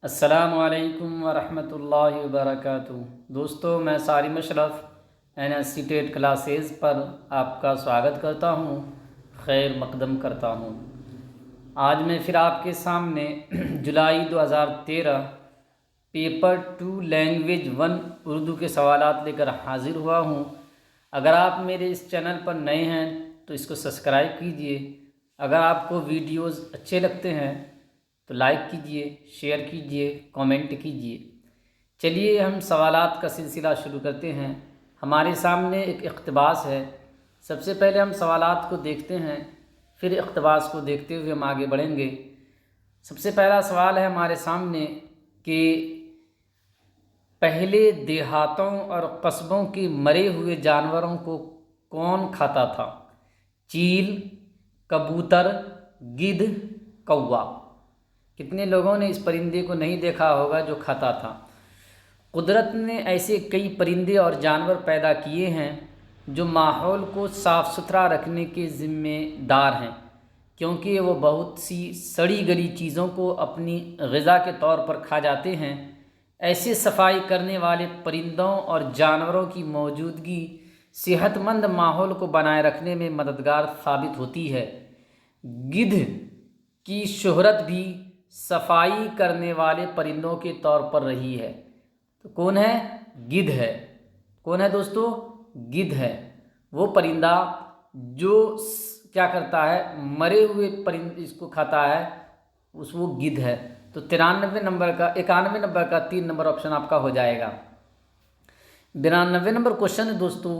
अस्सलामुअलैकुम वरहमतुल्लाहि वबरकातुहू। दोस्तों, मैं Sarim Ashraf NSC TET classes पर आपका स्वागत करता हूँ, खैर मकदम करता हूँ। आज मैं फिर आपके सामने जुलाई 2013 पेपर 2 लैंग्वेज 1 उर्दू के सवालात लेकर हाजिर हुआ हूँ। अगर आप मेरे इस चैनल पर नए हैं तो इसको सब्सक्राइब कीजिए। अगर आपको वीडियोज़ अच्छे लगते हैं तो लाइक कीजिए, शेयर कीजिए, कमेंट कीजिए। चलिए हम सवालात का सिलसिला शुरू करते हैं। हमारे सामने एक इक़्तिबास है। सबसे पहले हम सवालात को देखते हैं, फिर इक़्तिबास को देखते हुए हम आगे बढ़ेंगे। सबसे पहला सवाल है हमारे सामने कि पहले देहातों और कस्बों के मरे हुए जानवरों को कौन खाता था? चील, कबूतर, गिद्ध, कौवा। कितने लोगों ने इस परिंदे को नहीं देखा होगा जो खाता था? कुदरत ने ऐसे कई परिंदे और जानवर पैदा किए हैं जो माहौल को साफ़ सुथरा रखने के ज़िम्मेदार हैं, क्योंकि वो बहुत सी सड़ी गली चीज़ों को अपनी ग़िज़ा के तौर पर खा जाते हैं। ऐसे सफाई करने वाले परिंदों और जानवरों की मौजूदगी सेहतमंद माहौल को बनाए रखने में मददगार साबित होती है। गिद्ध की शोहरत भी सफाई करने वाले परिंदों के तौर पर रही है। तो कौन है? गिद्ध है। कौन है दोस्तों? गिद्ध है। वो परिंदा जो क्या करता है, मरे हुए परिंदे इसको खाता है, वो गिद्ध है। तो 91 नंबर का 3 नंबर ऑप्शन आपका हो जाएगा। 92 नंबर क्वेश्चन है दोस्तों,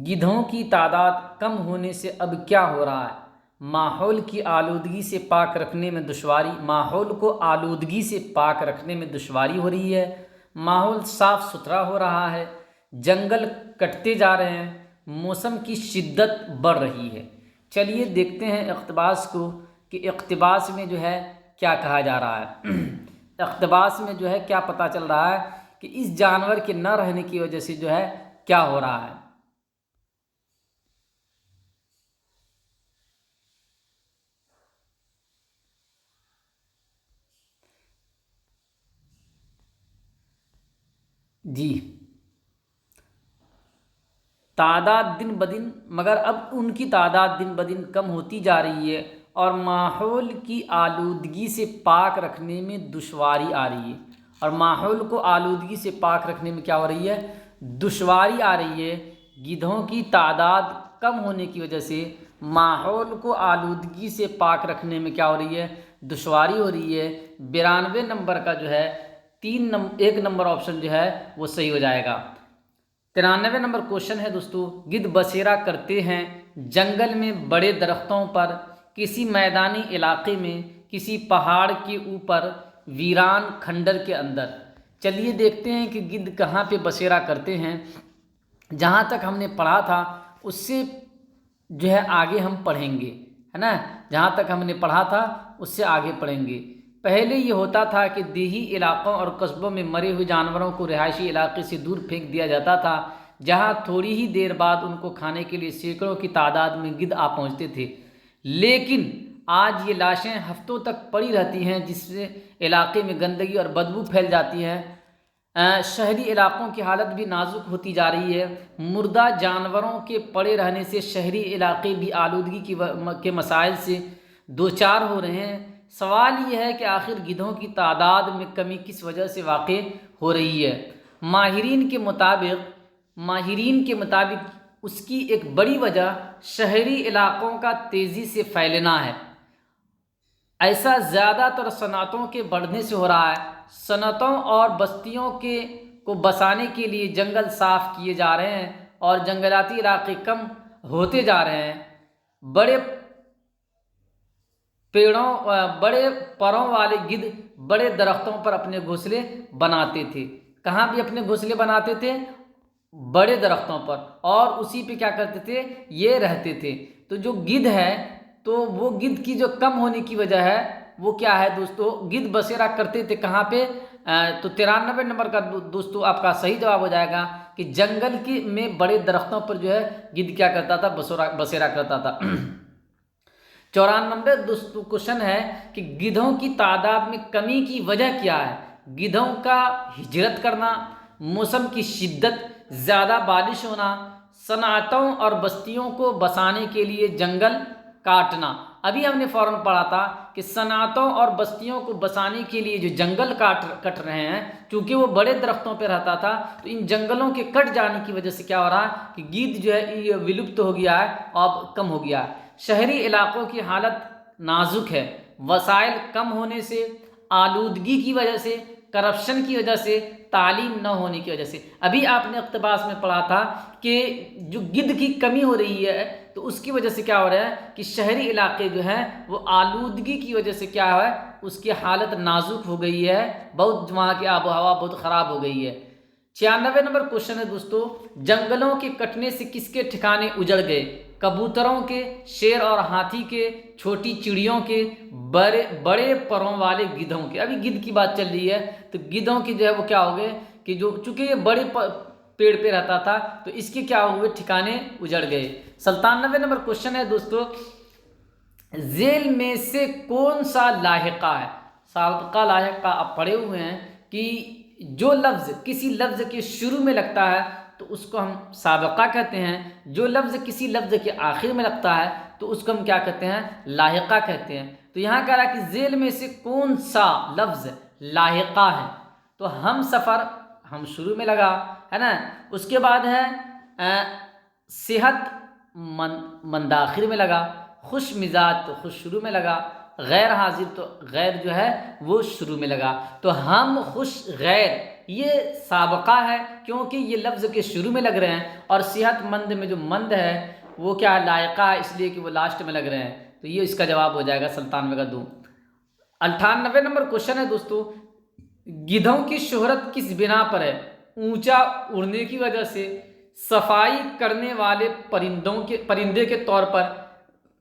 गिद्धों की तादाद कम होने से अब क्या हो रहा है? माहौल की आलूदगी से पाक रखने में दुश्वारी। माहौल को आलूदगी से पाक रखने में दुश्वारी हो रही है। माहौल साफ़ सुथरा हो रहा है। जंगल कटते जा रहे हैं। मौसम की शिद्दत बढ़ रही है। चलिए देखते हैं इक़्तिबास को कि इक़्तिबास में जो है क्या कहा जा रहा है। इक़्तिबास में जो है क्या पता चल रहा है कि इस जानवर के न रहने की वजह से जो है क्या हो रहा है। जी, तादाद दिन ब दिन, मगर अब उनकी तादाद दिन ब दिन कम होती जा रही है और माहौल की आलूदगी से पाक रखने में दुश्वारी आ रही है। और माहौल को आलूदगी से पाक रखने में क्या हो रही है? दुश्वारी आ रही है। गिद्धों की तादाद कम होने की वजह से माहौल को आलूदगी से पाक रखने में क्या हो रही है? दुश्वारी हो रही है। 92 नंबर का जो है 1 नंबर ऑप्शन जो है वो सही हो जाएगा। 93 नंबर क्वेश्चन है दोस्तों, गिद्ध बसेरा करते हैं जंगल में, बड़े दरख्तों पर, किसी मैदानी इलाके में, किसी पहाड़ के ऊपर, वीरान खंडर के अंदर। चलिए देखते हैं कि गिद्ध कहाँ पे बसेरा करते हैं। जहाँ तक हमने पढ़ा था उससे जो है आगे हम पढ़ेंगे, है ना। जहाँ तक हमने पढ़ा था उससे आगे पढ़ेंगे। पहले ये होता था कि देही इलाकों और कस्बों में मरे हुए जानवरों को रिहायशी इलाके से दूर फेंक दिया जाता था, जहाँ थोड़ी ही देर बाद उनको खाने के लिए सैकड़ों की तादाद में गिद्ध आ पहुँचते थे। लेकिन आज ये लाशें हफ्तों तक पड़ी रहती हैं, जिससे इलाके में गंदगी और बदबू फैल जाती है। शहरी इलाकों की हालत भी नाजुक होती जा रही है। मुर्दा जानवरों के पड़े रहने से शहरी इलाके भी आलूदगी के मसाइल से दो चार हो रहे हैं। सवाल ये है कि आखिर गिद्धों की तादाद में कमी किस वजह से वाक़ई हो रही है। माहिरीन के मुताबिक उसकी एक बड़ी वजह शहरी इलाकों का तेज़ी से फैलना है। ऐसा ज़्यादातर सनअतों के बढ़ने से हो रहा है। सनअतों और बस्तियों को बसाने के लिए जंगल साफ़ किए जा रहे हैं और जंगलाती इलाके कम होते जा रहे हैं। बड़े परों वाले गिद्ध बड़े दरख्तों पर अपने घोंसले बनाते थे। कहाँ भी अपने घोंसले बनाते थे? बड़े दरख्तों पर, और उसी पे क्या करते थे? ये रहते थे। तो जो गिद्ध है, तो वो गिद्ध की जो कम होने की वजह है वो क्या है दोस्तों? गिद्ध बसेरा करते थे कहाँ पे? तो 93 नंबर का दोस्तों आपका सही जवाब हो जाएगा कि जंगल में बड़े दरख्तों पर जो है गिद्ध क्या करता था? बसेरा करता था। 94 दोस्तों क्वेश्चन है कि गिद्धों की तादाद में कमी की वजह क्या है? गिद्धों का हिजरत करना, मौसम की शिद्दत, ज़्यादा बारिश होना, सनातों और बस्तियों को बसाने के लिए जंगल काटना। अभी हमने फ़ौरन पढ़ा था कि सनातों और बस्तियों को बसाने के लिए जो जंगल कट रहे हैं, क्योंकि वो बड़े दरख्तों पर रहता था, तो इन जंगलों के कट जाने की वजह से क्या हो रहा है कि गिद्ध जो है ये विलुप्त हो गया है, अब कम हो गया है। शहरी इलाकों की हालत नाजुक है, वसाइल कम होने से, आलूदगी की वजह से, करप्शन की वजह से, तालीम न होने की वजह से। अभी आपने इक़्तिबास में पढ़ा था कि जो गिद्ध की कमी हो रही है, तो उसकी वजह से क्या हो रहा है कि शहरी इलाके जो हैं वो आलूदगी की वजह से क्या है, उसकी हालत नाजुक हो गई है, बहुत वहाँ की आबो हवा बहुत ख़राब हो गई है। 96 नंबर क्वेश्चन है दोस्तों, जंगलों के कटने से किसके ठिकाने उजड़ गए? कबूतरों के, शेर और हाथी के, छोटी चिड़ियों के, बड़े बड़े परों वाले गिद्धों के। अभी गिद्ध की बात चल रही है, तो गिद्धों की जो है वो क्या हो गए कि जो चूंकि ये बड़े पेड़ पे रहता था, तो इसके क्या हुए, ठिकाने उजड़ गए। 97 नंबर क्वेश्चन है दोस्तों, जेल में से कौन सा लाहिका है? साबका लाहिका आप पढ़े हुए हैं कि जो लफ्ज़ किसी लफ्ज़ के शुरू में लगता है तो उसको हम साबका कहते हैं, जो लफ्ज़ किसी लफ्ज़ के आखिर में लगता है तो उसको हम क्या कहते हैं, लाहिका कहते हैं। तो यहाँ कह रहा है कि जेल में से कौन सा लफ्ज़ लाहिका है? तो हम सफ़र, हम शुरू में लगा है ना, उसके बाद है सेहत मंद आखिर में लगा, खुश मिजाज तो खुश शुरू में लगा, गैर हाजिर तो गैर जो है वो शुरू में लगा। तो हम खुश गैर ये साबका है क्योंकि ये लफ्ज़ के शुरू में लग रहे हैं, और सेहतमंद में जो मंद है वो क्या है, लायका है, इसलिए कि वो लास्ट में लग रहे हैं। तो ये इसका जवाब हो जाएगा 97 का 2। 98 नंबर क्वेश्चन है दोस्तों, गिद्धों की शोहरत किस बिना पर है? ऊंचा उड़ने की वजह से, सफाई करने वाले परिंदे के तौर पर,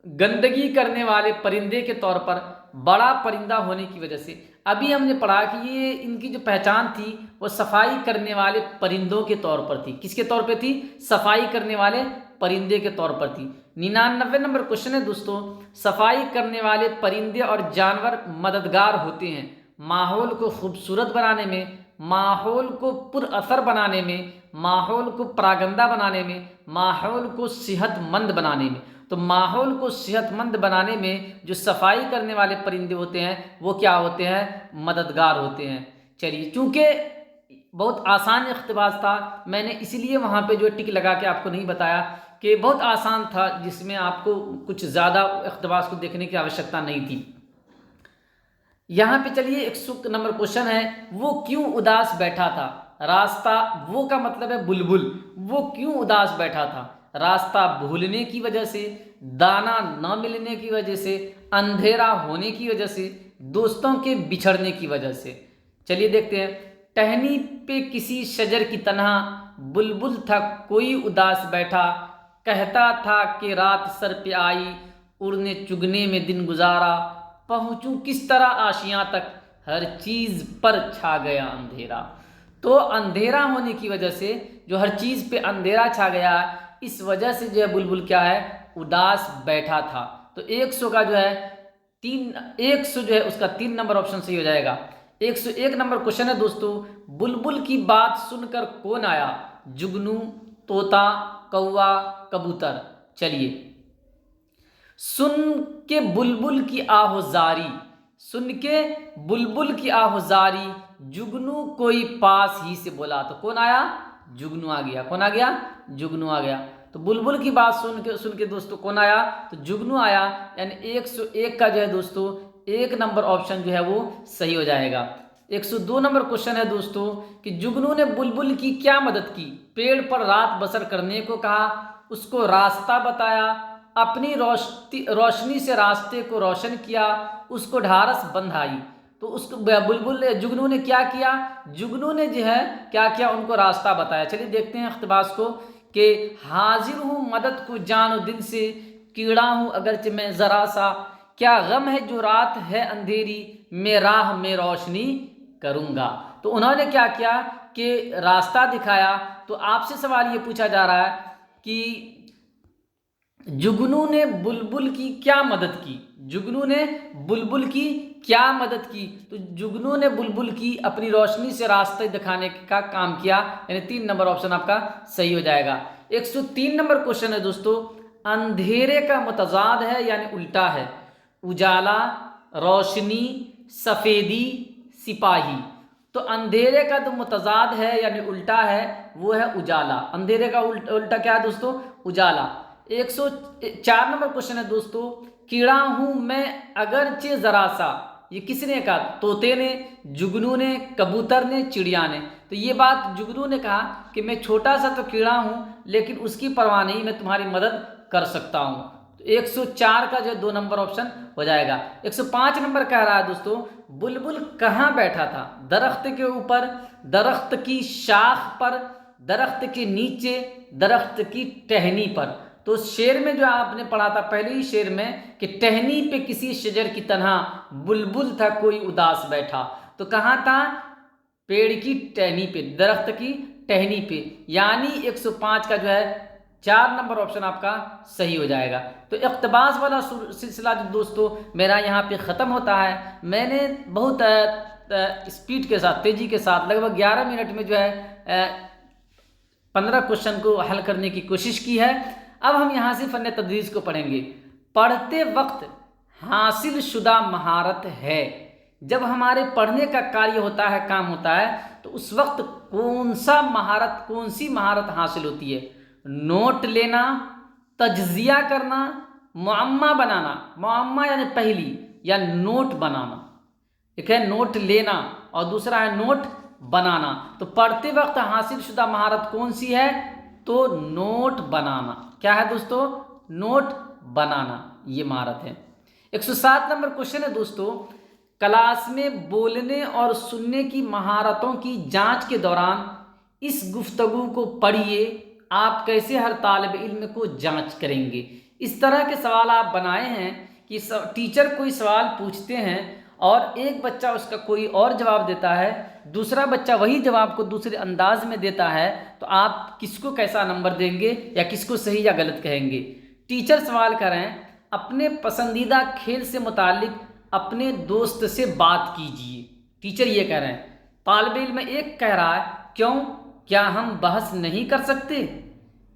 गंदगी करने वाले परिंदे के तौर पर, बड़ा परिंदा होने की वजह से। अभी हमने पढ़ा कि ये इनकी जो पहचान थी वो सफाई करने वाले परिंदों के तौर पर थी। किसके तौर पे थी? सफाई करने वाले परिंदे के तौर पर थी। 99 नंबर क्वेश्चन है दोस्तों, सफाई करने वाले परिंदे और जानवर मददगार होते हैं माहौल को खूबसूरत बनाने में, माहौल को पुरअसर बनाने में, माहौल को परागंदा बनाने में, माहौल को सेहतमंद बनाने में। तो माहौल को सेहतमंद बनाने में जो सफाई करने वाले परिंदे होते हैं वो क्या होते हैं, मददगार होते हैं। चलिए, चूँकि बहुत आसान इख्तिबास था, मैंने इसीलिए वहाँ पे जो टिक लगा के आपको नहीं बताया कि बहुत आसान था, जिसमें आपको कुछ ज़्यादा इख्तिबास को देखने की आवश्यकता नहीं थी। यहाँ पे चलिए 100 नंबर क्वेश्चन है, वो क्यों उदास बैठा था? रास्ता, वो का मतलब है बुलबुल, वो क्यों उदास बैठा था? रास्ता भूलने की वजह से, दाना न मिलने की वजह से, अंधेरा होने की वजह से, दोस्तों के बिछड़ने की वजह से। चलिए देखते हैं, टहनी पे किसी शजर की तन्हा, बुलबुल था कोई उदास बैठा, कहता था कि रात सर पे आई, उड़ने चुगने में दिन गुजारा, पहुँचूं किस तरह आशियाँ तक, हर चीज़ पर छा गया अंधेरा। तो अंधेरा होने की वजह से, जो हर चीज़ पे अंधेरा छा गया, इस वजह से जो है बुलबुल क्या है, उदास बैठा था। तो 100 का जो है 100 जो है उसका 3 नंबर ऑप्शन सही हो जाएगा। 101 नंबर क्वेश्चन है दोस्तों, बुलबुल की बात सुनकर कौन आया? जुगनू, तोता, कौवा, कबूतर। चलिए, सुन के बुलबुल की आहोजारी, सुन के बुलबुल की आहोजारी, जुगनू कोई पास ही से बोला। तो कौन आया? जुगनू आ गया। कौन आ गया? जुगनू आ गया। तो बुलबुल की बात सुन के दोस्तों कौन आया? तो जुगनू आया। यानी 101 का जो है दोस्तों 1 नंबर ऑप्शन जो है वो सही हो जाएगा। 102 नंबर क्वेश्चन है दोस्तों कि जुगनू ने बुलबुल की क्या मदद की? पेड़ पर रात बसर करने को कहा, उसको रास्ता बताया, अपनी रोशनी से रास्ते को रोशन किया, उसको ढारस बंधाई। तो उसको जुगनू ने क्या किया? जुगनू ने जो है क्या किया? उनको रास्ता बताया। चलिए देखते हैं इख्तिबास को कि हाजिर हूँ मदद को जानो दिल से, कीड़ा हूँ अगरचे मैं ज़रा सा, क्या गम है जो रात है अंधेरी, मैं राह में रोशनी करूँगा। तो उन्होंने क्या किया कि रास्ता दिखाया। तो आपसे सवाल ये पूछा जा रहा है कि जुगनू ने बुलबुल की क्या मदद की? जुगनू ने बुलबुल की क्या मदद की? तो जुगनू ने बुलबुल की अपनी रोशनी से रास्ते दिखाने का काम किया, यानी 3 नंबर ऑप्शन आपका सही हो जाएगा। 103 नंबर क्वेश्चन है दोस्तों, अंधेरे का मुतजाद है यानी उल्टा है, उजाला, रोशनी, सफेदी, सिपाही। तो अंधेरे का जो मुतजाद है यानी उल्टा है वो है उजाला। अंधेरे का उल्टा क्या है दोस्तों? उजाला। 104 नंबर क्वेश्चन है दोस्तों, कीड़ा हूं मैं अगरचे जरा सा, ये किसने कहा? तोते ने, जुगनू ने, कबूतर ने, चिड़िया ने। तो ये बात जुगनू ने कहा कि मैं छोटा सा तो कीड़ा हूं लेकिन उसकी परवाह नहीं, मैं तुम्हारी मदद कर सकता हूं। तो 104 का जो 2 नंबर ऑप्शन हो जाएगा। 105 नंबर कह रहा है दोस्तों, बुलबुल कहाँ बैठा था? दरख्त के ऊपर, दरख्त की शाख पर, दरख्त के नीचे, दरख्त की टहनी पर। तो शेर में जो आपने पढ़ा था पहले ही शेर में कि टहनी पे किसी शजर की तरह बुलबुल था कोई उदास बैठा। तो कहाँ था? पेड़ की टहनी पे, दरख्त की टहनी पे, यानी 105 का जो है 4 नंबर ऑप्शन आपका सही हो जाएगा। तो इक़्तिबास वाला सिलसिला जो दोस्तों मेरा यहाँ पे ख़त्म होता है। मैंने बहुत स्पीड के साथ, तेज़ी के साथ लगभग 11 मिनट में जो है 15 क्वेश्चन को हल करने की कोशिश की है। अब हम यहाँ से फ़न तदरीस को पढ़ेंगे। पढ़ते वक्त हासिल शुदा महारत है, जब हमारे पढ़ने का कार्य होता है, काम होता है, तो उस वक्त कौन सी महारत हासिल होती है? नोट लेना, तज्जिया करना, मुअम्मा बनाना, मुअम्मा यानी पहली, या नोट बनाना। एक है नोट लेना और दूसरा है नोट बनाना। तो पढ़ते वक्त हासिल शुदा महारत कौन सी है? तो नोट बनाना। क्या है दोस्तों? नोट बनाना, ये महारत है। 107 नंबर क्वेश्चन है दोस्तों, क्लास में बोलने और सुनने की महारतों की जांच के दौरान इस गुफ्तगू को पढ़िए, आप कैसे हर तालिब इल्म को जांच करेंगे? इस तरह के सवाल आप बनाए हैं कि टीचर कोई सवाल पूछते हैं और एक बच्चा उसका कोई और जवाब देता है, दूसरा बच्चा वही जवाब को दूसरे अंदाज में देता है, तो आप किसको कैसा नंबर देंगे या किसको सही या गलत कहेंगे? टीचर सवाल कर रहे हैं, अपने पसंदीदा खेल से मुताल्लिक अपने दोस्त से बात कीजिए। टीचर ये कह रहे हैं। तालिब इल्म एक कह रहा है, क्यों, क्या हम बहस नहीं कर सकते?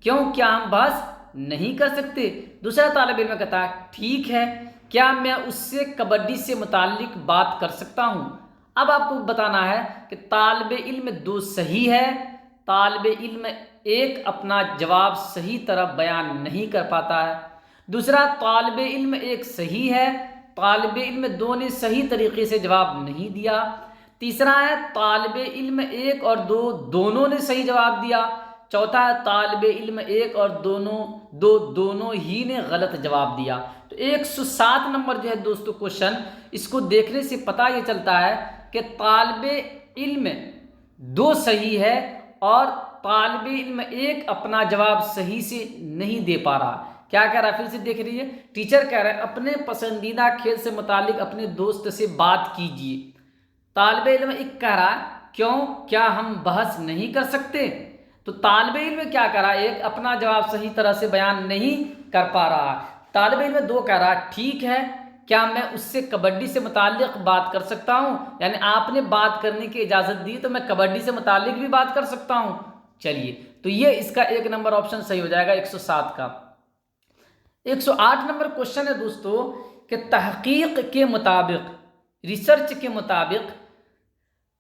क्यों, क्या हम बहस नहीं कर सकते? दूसरा तालिब इल्म कहता है, ठीक है, क्या मैं उससे कबड्डी से मुताल्लिक बात कर सकता हूँ? अब आपको बताना है कि तालिब इल्म 2 सही है, तालिब इल्म एक अपना जवाब सही तरह बयान नहीं कर पाता है। दूसरा, तालिब इल्म एक सही है, तालिब इल्म 2 ने सही तरीके से जवाब नहीं दिया। तीसरा है, तालिब इल्म 1 और 2 दोनों ने सही जवाब दिया। चौथा है, तालिब इल्म 1 और दोनों ही ने गलत जवाब दिया। तो 107 नंबर जो है दोस्तों क्वेश्चन, इसको देखने से पता ये चलता है कि तालिब इल्म 2 सही है और तालिब इल्म 1 अपना जवाब सही से नहीं दे पा रहा। क्या कह रहा है? फिर से देख रही है। टीचर कह रहा है, अपने पसंदीदा खेल से मुतालिक अपने दोस्त से बात कीजिए। तालिब इल्म 1 कह रहा है, क्यों, क्या हम बहस नहीं कर सकते? तो तालिब इल्म क्या कर रहा है? 1 अपना जवाब सही तरह से बयान नहीं कर पा रहा। तालिब इल्म 2 कह रहा है, ठीक है, क्या मैं उससे कबड्डी से मुताल्लिक बात कर सकता हूँ? यानी आपने बात करने की इजाज़त दी तो मैं कबड्डी से मुताल्लिक भी बात कर सकता हूँ। चलिए, तो ये इसका 1 नंबर ऑप्शन सही हो जाएगा 107 का। 108 नंबर क्वेश्चन है दोस्तों कि तहकीक के मुताबिक, रिसर्च के मुताबिक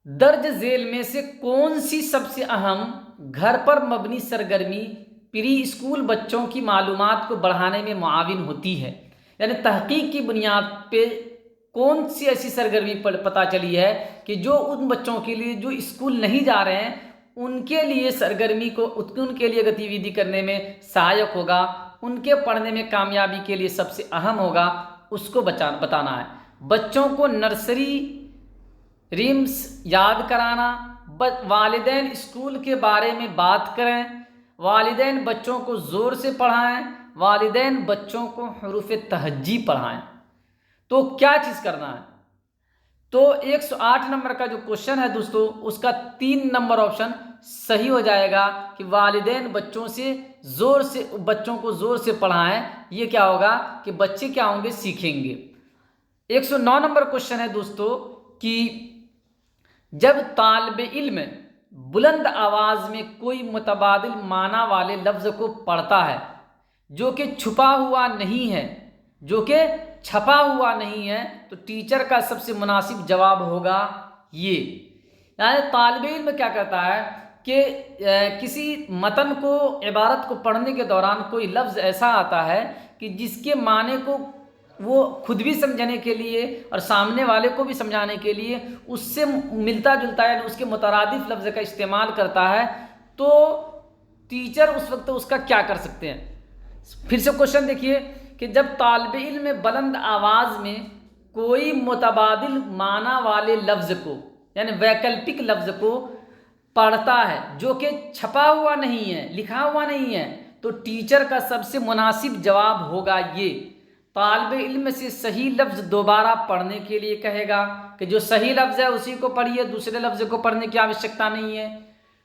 दर्ज झेल में से कौन सी सबसे अहम घर पर मबनी सरगर्मी प्री स्कूल बच्चों की मालूमात को बढ़ाने में मुआविन होती है? यानी तहकीक की बुनियाद पे कौन सी ऐसी सरगर्मी पता चली है कि जो उन बच्चों के लिए जो स्कूल नहीं जा रहे हैं उनके लिए सरगर्मी को, उनके लिए गतिविधि करने में सहायक होगा, उनके पढ़ने में कामयाबी के लिए सबसे अहम होगा, उसको बताना है। बच्चों को नर्सरी रिम्स याद कराना, वालिदैन स्कूल के बारे में बात करें, वालिदैन बच्चों को ज़ोर से पढ़ाएं, वालिदैन बच्चों को हरूफ तहज्जी पढ़ाएं। तो क्या चीज़ करना है? तो 108 नंबर का जो क्वेश्चन है दोस्तों, उसका 3 नंबर ऑप्शन सही हो जाएगा कि वालिदैन बच्चों को ज़ोर से पढ़ाएं। ये क्या होगा कि बच्चे क्या होंगे? सीखेंगे। 109 नंबर क्वेश्चन है दोस्तों कि जब तालिब इल्म बुलंद आवाज में कोई मुतबादिल माना वाले लफ्ज को पढ़ता है जो कि छुपा हुआ नहीं है, जो कि छपा हुआ नहीं है, तो टीचर का सबसे मुनासिब जवाब होगा ये। यानी तालिब इल्म क्या करता है कि किसी मतन को, इबारत को पढ़ने के दौरान कोई लफ्ज़ ऐसा आता है कि जिसके माने को वो खुद भी समझने के लिए और सामने वाले को भी समझाने के लिए उससे मिलता जुलता है, उसके मुतरादिफ लफ्ज़ का इस्तेमाल करता है, तो टीचर उस वक्त उसका क्या कर सकते हैं। फिर से क्वेश्चन देखिए कि जब तालिब इल्म बुलंद आवाज़ में कोई मुतबादिल माना वाले लफ्ज़ को, यानी वैकल्पिक लफ्ज़ को पढ़ता है जो कि छपा हुआ नहीं है, लिखा हुआ नहीं है, तो टीचर का सबसे मुनासिब जवाब होगा ये। तालिब इल्म से सही लफ्ज़ दोबारा पढ़ने के लिए कहेगा कि जो सही लफ्ज़ है उसी को पढ़िए, दूसरे लफ्ज़ को पढ़ने की आवश्यकता नहीं है।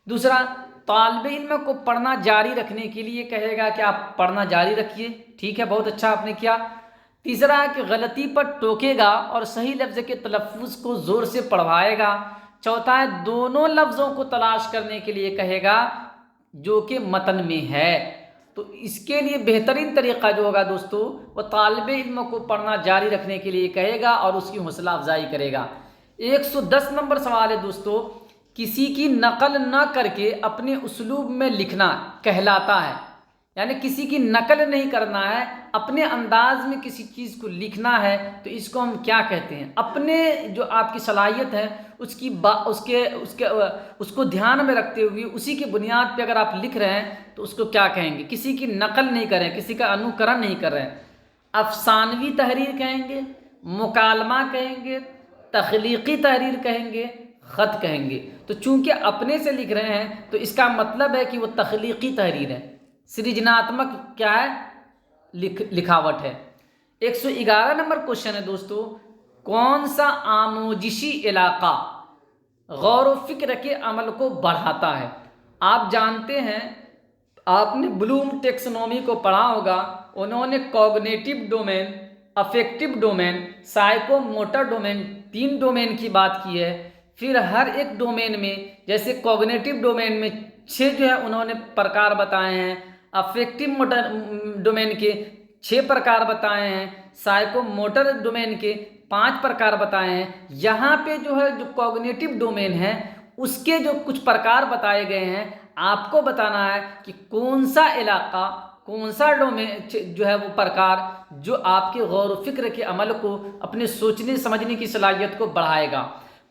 दूसरा, तालिब इल्म को पढ़ना जारी रखने के लिए कहेगा कि आप पढ़ना जारी रखिए, ठीक है, बहुत अच्छा आपने किया। तीसरा है कि गलती पर टोकेगा और सही लफ्ज़ के तलफ़्फ़ुज़ को ज़ोर से पढ़वाएगा। चौथा है दोनों लफ्ज़ों को तलाश करने के लिए कहेगा जो कि मतन में है। तो इसके लिए बेहतरीन तरीक़ा जो होगा दोस्तों, वो तालिब इल्म को पढ़ना जारी रखने के लिए कहेगा और उसकी हौसला अफजाई करेगा। 110 नंबर सवाल है दोस्तों, किसी की नकल न करके अपने उसलूब में लिखना कहलाता है। यानी किसी की नकल नहीं करना है, अपने अंदाज में किसी चीज़ को लिखना है, तो इसको हम क्या कहते हैं। अपने जो आपकी सलाहियत है उसको ध्यान में रखते हुए उसी की बुनियाद पे अगर आप लिख रहे हैं तो उसको क्या कहेंगे। किसी की नकल नहीं करें, किसी का अनुकरण नहीं कर रहे हैं। अफसानवी तहरीर कहेंगे, मुकालमा कहेंगे, तख्लीकी तहरीर कहेंगे, ख़त कहेंगे। तो चूंकि अपने से लिख रहे हैं तो इसका मतलब है कि वो तख्लीकी तहरीर है, सृजनात्मक क्या है, लिखावट है। 111 नंबर क्वेश्चन है दोस्तों, कौन सा आमोजिशी इलाका गौर व फिक्र के अमल को बढ़ाता है। आप जानते हैं, आपने ब्लूम टेक्सोनोमी को पढ़ा होगा, उन्होंने cognitive domain, affective domain, psychomotor domain, 3 domain की बात की है। फिर हर एक डोमेन में, जैसे कॉग्निटिव डोमेन में 6 जो है उन्होंने प्रकार बताए हैं, अफेक्टिव मोटर डोमेन के 6 प्रकार बताए हैं, साइकोमोटर डोमेन के 5 प्रकार बताए हैं। यहाँ पे जो है जो कॉग्निटिव डोमेन है उसके जो कुछ प्रकार बताए गए हैं, आपको बताना है कि कौन सा इलाका, कौन सा डोमेन जो है वो प्रकार जो आपके गौर व फिक्र के अमल को, अपने सोचने समझने की सलाहियत को बढ़ाएगा।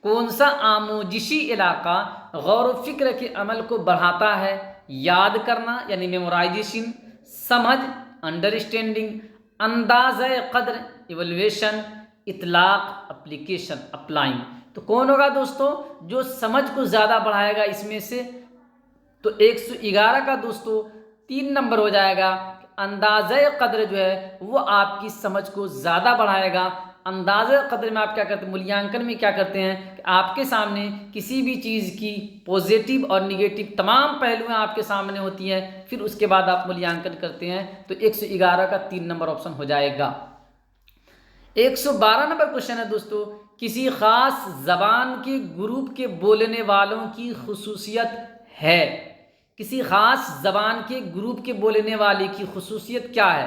कौन सा आमोजिशी इलाका गौर व फिक्र के अमल को बढ़ाता है। याद करना यानी मेमोराइजेशन, समझ अंडरस्टैंडिंग, अंदाज़े कद्र इवल्यूएशन, इतलाक एप्लीकेशन अप्लाइंग। तो कौन होगा दोस्तों जो समझ को ज़्यादा बढ़ाएगा इसमें से। तो 111 का दोस्तों 3 नंबर हो जाएगा। अंदाज़े कद्र जो है वो आपकी समझ को ज़्यादा बढ़ाएगा। अंदाज़े कद्र में आप क्या करते हैं, मूल्यांकन में क्या करते हैं कि आपके सामने किसी भी चीज़ की पॉजिटिव और निगेटिव तमाम पहलुएं आपके सामने होती हैं, फिर उसके बाद आप मूल्यांकन करते हैं। तो 111 का 3 नंबर ऑप्शन हो जाएगा। 112 नंबर क्वेश्चन है दोस्तों, किसी ख़ास ज़बान के ग्रुप के बोलने वालों की खुसूसियत है। किसी ख़ास ज़बान के ग्रुप के बोलने वाले की खुसूसियत क्या है।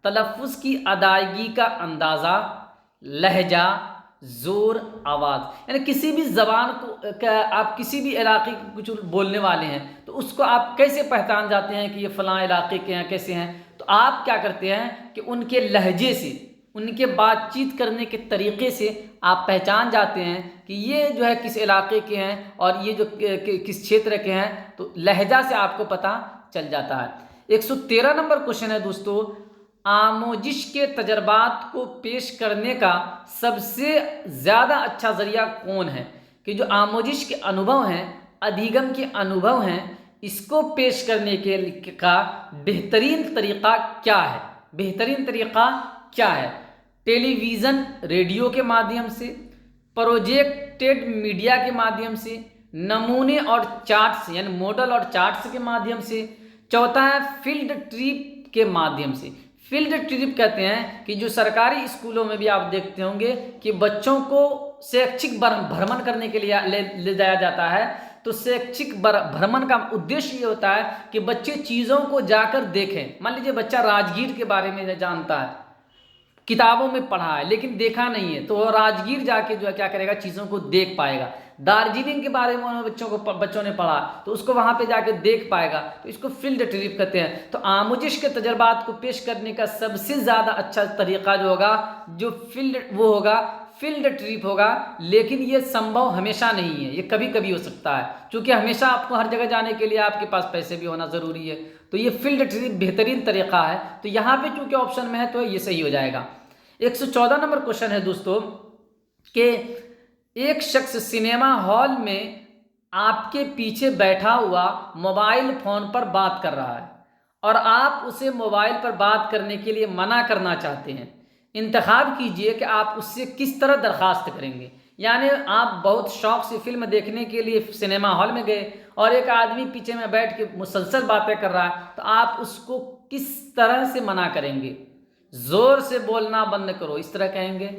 तलफ़्फ़ुज़ की अदायगी का अंदाज़ा, लहजा, ज़ोर, आवाज़। यानी किसी भी ज़बान को आप किसी भी इलाके के कुछ बोलने वाले हैं तो उसको आप कैसे पहचान जाते हैं कि ये फ़लाँ इलाके के हैं, कैसे हैं। तो आप क्या करते हैं कि उनके लहजे से, उनके बातचीत करने के तरीक़े से आप पहचान जाते हैं कि ये जो है किस इलाके के हैं और ये जो किस क्षेत्र के हैं। तो लहजा से आपको पता चल जाता है। 113 नंबर क्वेश्चन है दोस्तों, आमोजिश के तजर्बात को पेश करने का सबसे ज़्यादा अच्छा ज़रिया कौन है। कि जो आमोजिश के अनुभव हैं, अधिगम के अनुभव हैं, इसको पेश करने के का बेहतरीन तरीक़ा क्या है। बेहतरीन तरीक़ा क्या है। टेलीविज़न, रेडियो के माध्यम से, प्रोजेक्टेड मीडिया के माध्यम से, नमूने और चार्ट्स यानी मॉडल और चार्ट्स के माध्यम से। चौथा है फील्ड ट्रिप के माध्यम से। فیلڈ ٹرپ کہتے ہیں کہ جو سرکاری اسکولوں میں بھی آپ دیکھتے ہوں گے کہ بچوں کو شیکشک بھرمن کرنے کے لیے لے جایا جاتا ہے. تو شیکشک بھرمن کا ادیش یہ ہوتا ہے کہ بچے چیزوں کو جا کر دیکھیں. مان لیجیے بچہ راجگیر کے بارے میں جانتا ہے، کتابوں میں پڑھا ہے لیکن دیکھا نہیں ہے، تو وہ راجگیر جا کے جو ہے کیا کرے گا، چیزوں کو دیکھ پائے گا. دارجلنگ کے بارے میں بچوں نے پڑھا تو اس کو وہاں پہ جا کے دیکھ پائے گا. تو اس کو فیلڈ ٹرپ کہتے ہیں. تو آموزش کے تجربات کو پیش کرنے کا سب سے زیادہ اچھا طریقہ جو ہوگا جو فیلڈ ٹرپ ہوگا. لیکن یہ سمبھو ہمیشہ نہیں ہے، یہ کبھی کبھی ہو سکتا ہے، کیونکہ ہمیشہ آپ کو ہر جگہ جانے کے لیے آپ کے پاس پیسے بھی ہونا ضروری ہے. تو یہ فیلڈ ٹرپ بہترین طریقہ ہے. تو یہاں پہ چونکہ آپشن میں ہے تو یہ صحیح ہو جائے گا. 114 نمبر کوشچن ہے دوستو کہ ایک شخص سنیما ہال میں آپ کے پیچھے بیٹھا ہوا موبائل فون پر بات کر رہا ہے اور آپ اسے موبائل پر بات کرنے کے لیے منع کرنا چاہتے ہیں. انتخاب کیجئے کہ آپ اس سے کس طرح درخواست کریں گے. یعنی آپ بہت شوق سے فلم دیکھنے کے لیے سنیما ہال میں گئے اور ایک آدمی پیچھے میں بیٹھ کے مسلسل باتیں کر رہا ہے، تو آپ اس کو کس طرح سے منع کریں گے؟ زور سے بولنا بند کرو اس طرح کہیں گے.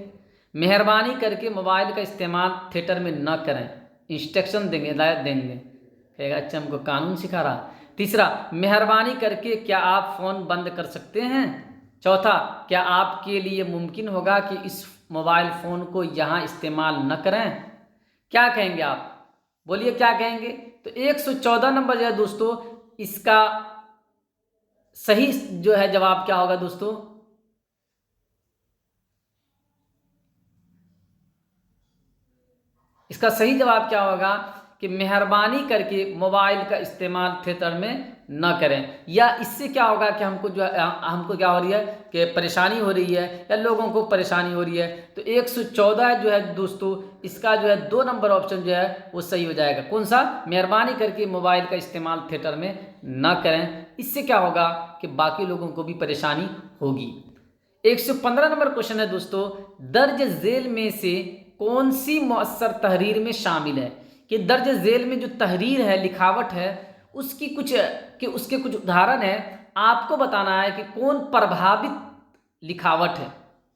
مہربانی کر کے موبائل کا استعمال تھیٹر میں نہ کریں، انسٹرکشن دیں گے، ہدایت دیں گے. کہے گا اچھا ہم کو قانون سکھا رہا. تیسرا، مہربانی کر کے کیا آپ فون بند کر سکتے ہیں. چوتھا، کیا آپ کے لیے ممکن ہوگا کہ اس موبائل فون کو یہاں استعمال نہ کریں. کیا کہیں گے آپ؟ بولیے کیا کہیں گے. تو 114 نمبر جو ہے دوستو اس کا صحیح جو ہے جواب کیا ہوگا دوستو؟ اس کا صحیح جواب کیا ہوگا کہ مہربانی کر کے موبائل کا استعمال تھیٹر میں نہ کریں. یا اس سے کیا ہوگا کہ ہم کو کیا ہو رہی ہے کہ پریشانی ہو رہی ہے یا لوگوں کو پریشانی ہو رہی ہے. تو 114 جو ہے دوستو اس کا جو ہے 2 نمبر آپشن جو ہے وہ صحیح ہو جائے گا. کون سا؟ مہربانی کر کے موبائل کا استعمال تھیٹر میں نہ کریں. اس سے کیا ہوگا کہ باقی لوگوں کو بھی پریشانی ہوگی. 115 نمبر کوشچن ہے دوستو، درج ذیل میں سے کون سی مؤثر تحریر میں شامل ہے. کہ درج ذیل میں جو تحریر ہے، لکھاوٹ ہے، اس کے کچھ ادھارن ہے. آپ کو بتانا ہے کہ کون پربھاوت لکھاوٹ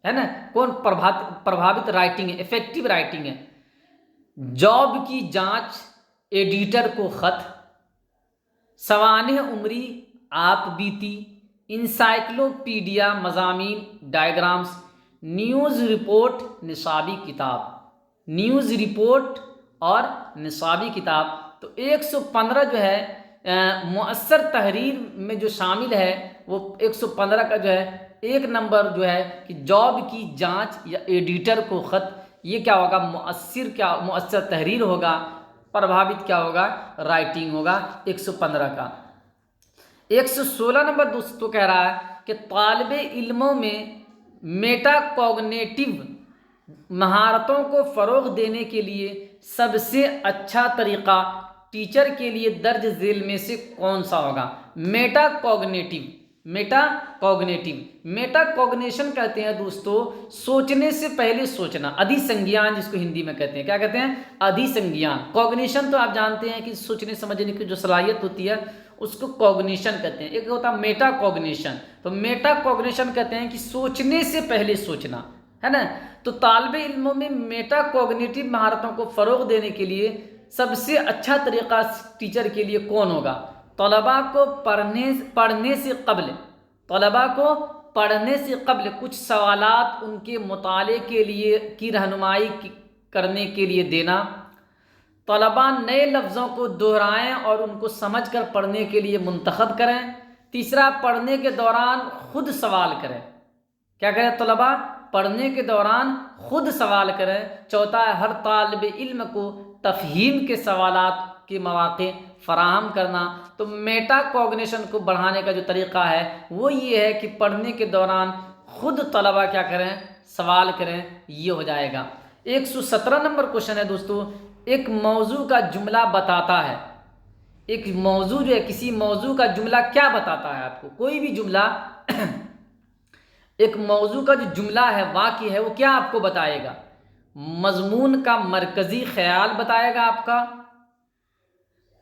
ہے نا، کون پربھاوت رائٹنگ ہے، افیکٹو رائٹنگ ہے. جاب کی جانچ، ایڈیٹر کو خط، سوانح عمری آپ بیتی، انسائکلوپیڈیا مضامین ڈائیگرامز، نیوز رپورٹ نصابی کتاب. نیوز رپورٹ اور نصابی کتاب. تو 115 جو ہے مؤثر تحریر میں جو شامل ہے وہ 115 کا جو ہے 1 نمبر جو ہے کہ جاب کی جانچ یا ایڈیٹر کو خط. یہ کیا ہوگا؟ مؤثر تحریر ہوگا. پربھاوت کیا ہوگا؟ رائٹنگ ہوگا 115 کا. 116 نمبر دوستو کہہ رہا ہے کہ طالب علموں میں میٹا کوگنیٹو مہارتوں کو فروغ دینے کے لیے سب سے اچھا طریقہ ٹیچر کے لیے درج ذیل میں سے کون سا ہوگا؟ میٹا کوگنیشن کہتے ہیں دوستو سوچنے سے پہلے سوچنا، ادھی سنگیان جس کو ہندی میں کہتے ہیں. کیا کہتے ہیں؟ ادھی سنگیان. کوگنیشن تو آپ جانتے ہیں کہ سوچنے سمجھنے کی جو صلاحیت ہوتی ہے اس کو کوگنیشن کہتے ہیں. ایک ہوتا ہے میٹا کوگنیشن. تو میٹا کوگنیشن کہتے ہیں کہ سوچنے سے پہلے سوچنا، ہے نا. تو طالب علموں میں میٹا کوگنیٹو مہارتوں کو فروغ دینے کے لیے سب سے اچھا طریقہ ٹیچر کے لیے کون ہوگا؟ طلباء کو پڑھنے سے قبل کچھ سوالات ان کے مطالعے کے لیے کی رہنمائی کرنے کے لیے دینا. طلباء نئے لفظوں کو دہرائیں اور ان کو سمجھ کر پڑھنے کے لیے منتخب کریں. تیسرا، پڑھنے کے دوران خود سوال کریں. کیا کریں؟ طلباء پڑھنے کے دوران خود سوال کریں. چوتھا ہے ہر طالب علم کو تفہیم کے سوالات کے مواقع فراہم کرنا. تو میٹا کوگنیشن کو بڑھانے کا جو طریقہ ہے وہ یہ ہے کہ پڑھنے کے دوران خود طلباء کیا کریں؟ سوال کریں. یہ ہو جائے گا. 117 نمبر کوشچن ہے دوستو، ایک موضوع کا جملہ بتاتا ہے. ایک موضوع جو ہے کسی موضوع کا جملہ کیا بتاتا ہے آپ کو؟ کوئی بھی جملہ ایک موضوع کا جو جملہ ہے، واقعہ ہے، وہ کیا آپ کو بتائے گا؟ مضمون کا مرکزی خیال بتائے گا آپ کا.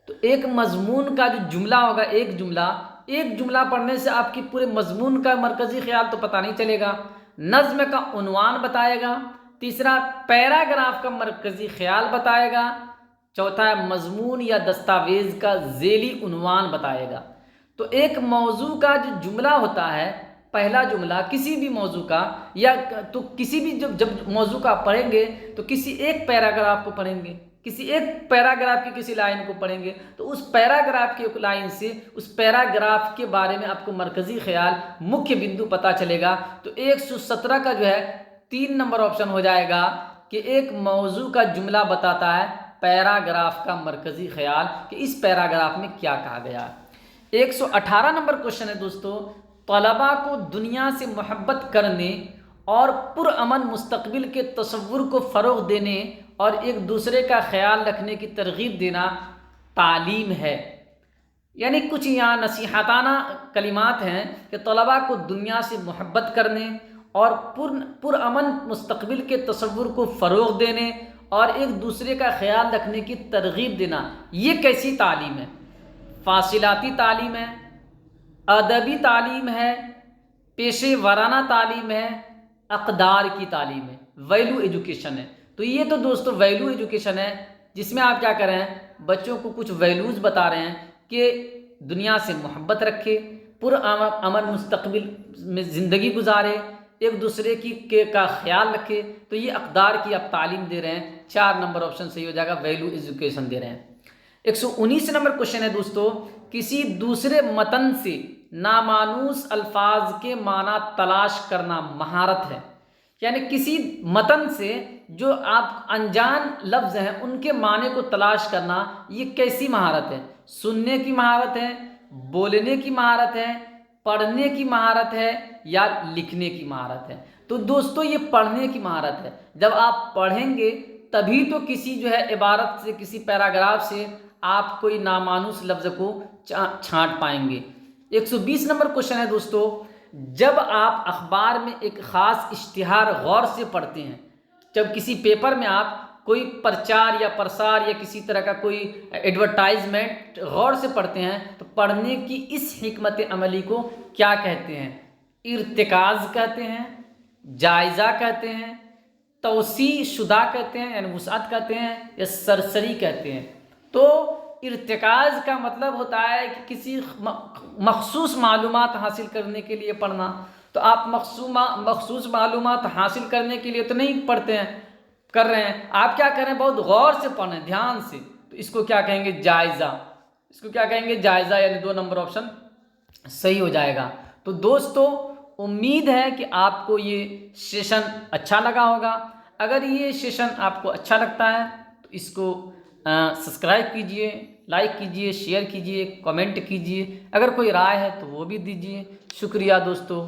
تو ایک مضمون کا جو جملہ ہوگا، ایک جملہ एक जुमला पढ़ने से आपकी पूरे मजमून का मरकज़ी ख्याल तो पता नहीं चलेगा। नज़्म का उन्वान बताएगा। तीसरा, पैराग्राफ का मरकज़ी ख्याल बताएगा। चौथा है मजमून या दस्तावेज़ का ज़ेली उन्वान बताएगा। तो एक मौजू का जो जुमला होता है, पहला जुमला किसी भी मौजू का, या तो किसी भी जब मौजू का पढ़ेंगे तो किसी एक पैराग्राफ को पढ़ेंगे, किसी एक पैराग्राफ की किसी लाइन को पढ़ेंगे, तो उस पैराग्राफ की लाइन से उस पैराग्राफ के बारे में आपको मरकज़ी ख्याल, मुख्य बिंदु पता चलेगा। तो 117 का जो है 3 नंबर ऑप्शन हो जाएगा कि एक मौजू का जुमला बताता है पैराग्राफ का मरकज़ी ख्याल कि इस पैराग्राफ में क्या कहा गया है। 118 नंबर क्वेश्चन है दोस्तों, तलबा को दुनिया से मोहब्बत करने और पुरअमन मुस्तकबिल के तसव्वुर को फ़रोग़ देने और एक दूसरे का ख्याल रखने की तरगीब देना तालीम है। यानी कुछ यहाँ नसीहताना कलिमात हैं कि तलबा को दुनिया से मोहब्बत करने और पुरअमन मुस्तकबिल के तसव्वुर को फ़रोग़ देने और एक दूसरे का ख्याल रखने की तरगीब देना, ये कैसी तालीम है? फासिलाती तालीम है, अदबी तालीम है, पेशे वराना तालीम है, अक़दार की तालीम है, वैल्यू एजुकेशन है। तो ये तो दोस्तों वैल्यू एजुकेशन है, जिसमें आप क्या कर रहे हैं, बच्चों को कुछ वैल्यूज़ बता रहे हैं कि दुनिया से मोहब्बत रखे, पुरअमन मुस्तकबिल में ज़िंदगी गुजारे, एक दूसरे का ख्याल रखे। तो ये अक़दार की आप तालीम दे रहे हैं। 4 नंबर ऑप्शन सही हो जाएगा, वैल्यू एजुकेशन दे रहे हैं। 119 नंबर क्वेश्चन है दोस्तों, किसी दूसरे मतन से नामानूस अल्फाज के माना तलाश करना महारत है। यानी किसी मतन से जो आप अनजान लफ्ज़ हैं उनके माने को तलाश करना, ये कैसी महारत है? सुनने की महारत है, बोलने की महारत है, पढ़ने की महारत है या लिखने की महारत है? तो दोस्तों ये पढ़ने की महारत है। जब आप पढ़ेंगे तभी तो किसी जो है इबारत से, किसी पैराग्राफ से आप कोई नामानूस लफ्ज़ को छांट पाएंगे। 120 नंबर क्वेश्चन है दोस्तों, जब आप अखबार में एक ख़ास इश्तिहार गौर से पढ़ते हैं, जब किसी पेपर में आप कोई प्रचार या प्रसार या किसी तरह का कोई एडवर्टाइजमेंट गौर से पढ़ते हैं, तो पढ़ने की इस हिकमत अमली को क्या कहते हैं? इर्तिकाज़ कहते हैं, जायज़ा कहते हैं, तौसी शुदा कहते हैं यानी वुसअत कहते हैं, या सरसरी कहते हैं। तो इर्तिकाज़ का मतलब होता है कि किसी मखसूस मालूमात हासिल करने के लिए पढ़ना। तो आप मखसूस मालूमात हासिल करने के लिए तो नहीं पढ़ते हैं, कर रहे हैं, आप क्या करें, बहुत गौर से पढ़ें, ध्यान से। तो इसको क्या कहेंगे? जायज़ा। इसको क्या कहेंगे? जायज़ा, यानी 2 नंबर ऑप्शन सही हो जाएगा। तो दोस्तों उम्मीद है कि आपको ये सेशन अच्छा लगा होगा। अगर ये सेशन आपको अच्छा लगता है तो इसको सब्सक्राइब कीजिए, लाइक कीजिए, शेयर कीजिए, कमेंट कीजिए। अगर कोई राय है तो वो भी दीजिए। शुक्रिया दोस्तों।